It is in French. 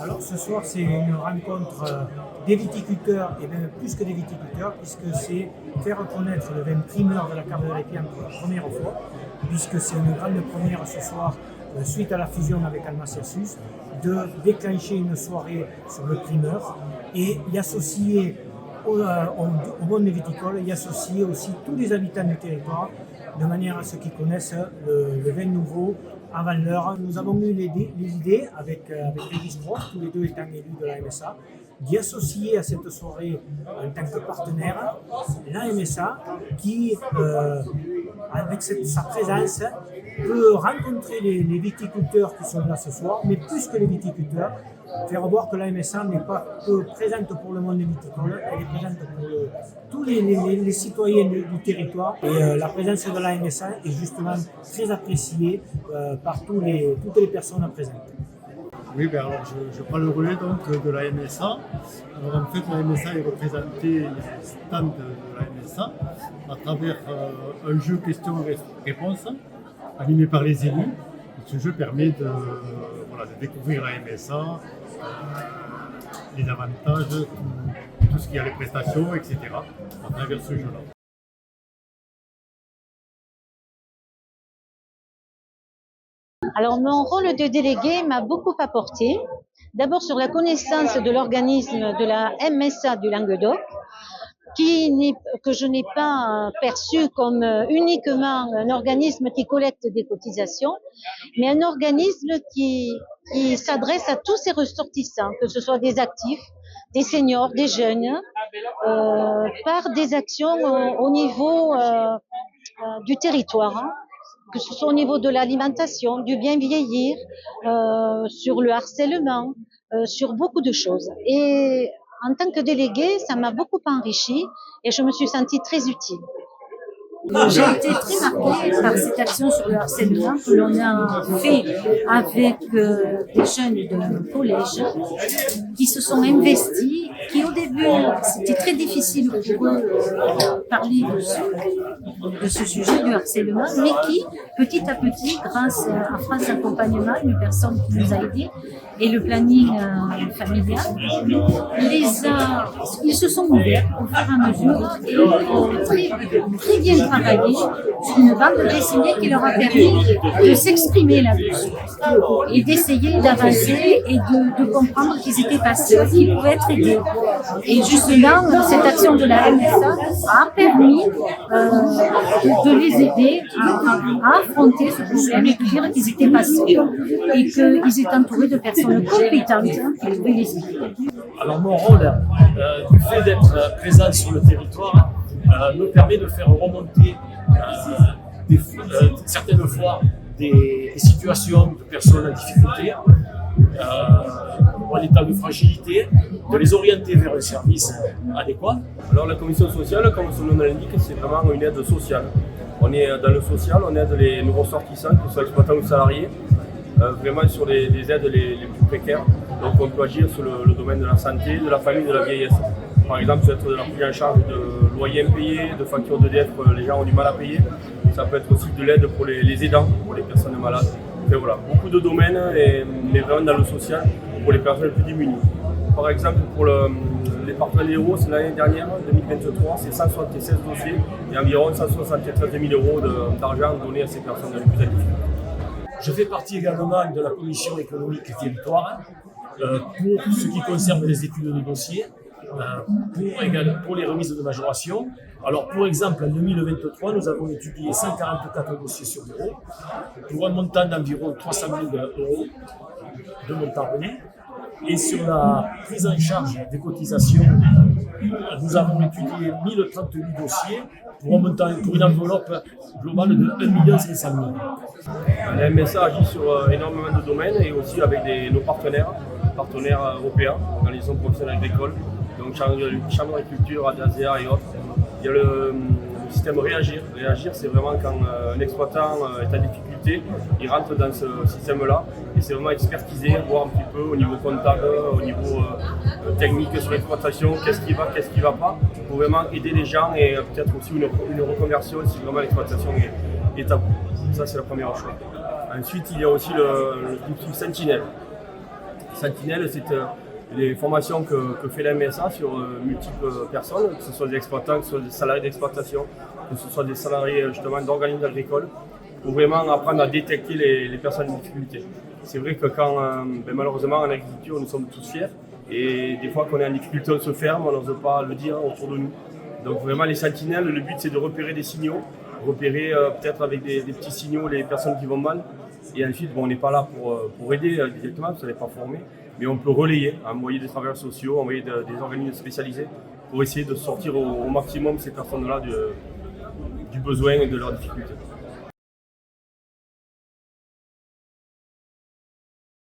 Alors ce soir, c'est une rencontre des viticulteurs et même plus que des viticulteurs, puisque c'est faire connaître le vin primeur de la Cave de l'Épine pour la première fois, puisque c'est une grande première ce soir, suite à la fusion avec Almaciasus, de déclencher une soirée sur le primeur et y associer au monde viticole, y associer aussi tous les habitants du territoire, de manière à ce qu'ils connaissent le vin nouveau avant l'heure. Nous avons eu les idées avec Régis Roche, tous les deux étant élus de la MSA, d'y associer à cette soirée en tant que partenaire la MSA qui, avec sa présence, peut rencontrer les viticulteurs qui sont là ce soir, mais plus que les viticulteurs, faire voir que la MSA n'est pas que présente pour le monde viticole, elle est présente pour tous les citoyens du territoire. Et la présence de la MSA est justement très appréciée par toutes les personnes présentes. Oui, ben alors je prends le relais donc de la MSA. Alors en fait, la MSA est représentée, les stands de la MSA, à travers un jeu questions-réponses animé par les élus. Et ce jeu permet de découvrir la MSA, les avantages, tout ce qui a les prestations, etc. à travers ce jeu-là. Alors mon rôle de délégué m'a beaucoup apporté. D'abord sur la connaissance de l'organisme de la MSA du Languedoc, que je n'ai pas perçu comme uniquement un organisme qui collecte des cotisations, mais un organisme qui s'adresse à tous ses ressortissants, que ce soit des actifs, des seniors, des jeunes, par des actions au niveau du territoire, que ce soit au niveau de l'alimentation, du bien vieillir, sur le harcèlement, sur beaucoup de choses. Et en tant que déléguée, ça m'a beaucoup enrichi et je me suis sentie très utile. J'ai été très marquée par cette action sur le harcèlement que l'on a fait avec des jeunes de collège qui se sont investis, qui au début c'était très difficile pour eux de parler de ce sujet du harcèlement, mais qui petit à petit, grâce à France Accompagnement, une personne qui nous a aidés, et le planning familial, ils se sont ouverts au fur et à mesure et très bien travaillé sur une bande dessinée qui leur a permis de s'exprimer là-dessus et d'essayer d'avancer et de comprendre qu'ils n'étaient pas seuls, qu'ils pouvaient être aidés. Et justement, cette action de la MSA a permis de les aider à affronter ce problème et de dire qu'ils n'étaient pas seuls et qu'ils étaient entourés de personnes compétentes qui pouvaient les aider. Alors mon rôle, du fait d'être présent sur le territoire, me permet de faire remonter certaines fois des situations de personnes en difficulté, en état de fragilité, de les orienter vers un service adéquat. Alors la commission sociale, comme son nom l'indique, c'est vraiment une aide sociale. On est dans le social, on aide nos ressortissants, que ce soit exploitants ou salariés, vraiment sur les aides les plus précaires. Donc on peut agir sur le domaine de la santé, de la famille, de la vieillesse. Par exemple, ça peut être de la prise en charge de loyers impayés, de factures d'EDF que les gens ont du mal à payer. Ça peut être aussi de l'aide pour les aidants, pour les personnes malades. Et voilà, beaucoup de domaines, mais vraiment dans le social, pour les personnes les plus démunies. Par exemple, pour les partenaires héros, c'est l'année dernière, 2023, c'est 176 dossiers et environ 173 000 euros d'argent donné à ces personnes les plus difficiles. Je fais partie également de la commission économique et territoire pour ce qui concerne les études de dossiers, pour les remises de majoration. Alors, pour exemple, en 2023, nous avons étudié 144 dossiers sur bureau pour un montant d'environ 300 000 euros de montant remis. Et sur la prise en charge des cotisations, nous avons étudié 1038 dossiers pour une enveloppe globale de 1 500 000. La MSA agit sur énormément de domaines et aussi avec nos partenaires européens, organisations professionnelles agricoles, donc Chambre d'agriculture, Adasea et autres. Il y a le système Réagir. Réagir, c'est vraiment quand un exploitant est en difficulté, il rentre dans ce système-là et c'est vraiment expertisé, voir un petit peu au niveau comptable, au niveau technique sur l'exploitation, qu'est-ce qui va pas, pour vraiment aider les gens et peut-être aussi une reconversion si vraiment l'exploitation est à bout. Ça, c'est la première chose. Ensuite, il y a aussi le dispositif Sentinelle. Sentinelle, c'est les formations que fait la MSA sur multiples personnes, que ce soit des exploitants, que ce soit des salariés d'exploitation, que ce soit des salariés justement d'organismes agricoles, pour vraiment apprendre à détecter les personnes en difficulté. C'est vrai que quand, malheureusement en agriculture, nous sommes tous fiers, et des fois qu'on est en difficulté, on se ferme, on n'ose pas le dire autour de nous. Donc vraiment les sentinelles, le but c'est de repérer des signaux, repérer peut-être avec des petits signaux les personnes qui vont mal, et ensuite on n'est pas là pour aider directement, parce qu'on n'est pas formé, mais on peut relayer, envoyer des travailleurs sociaux, envoyer des organismes spécialisés pour essayer de sortir au maximum ces personnes-là du besoin et de leurs difficultés.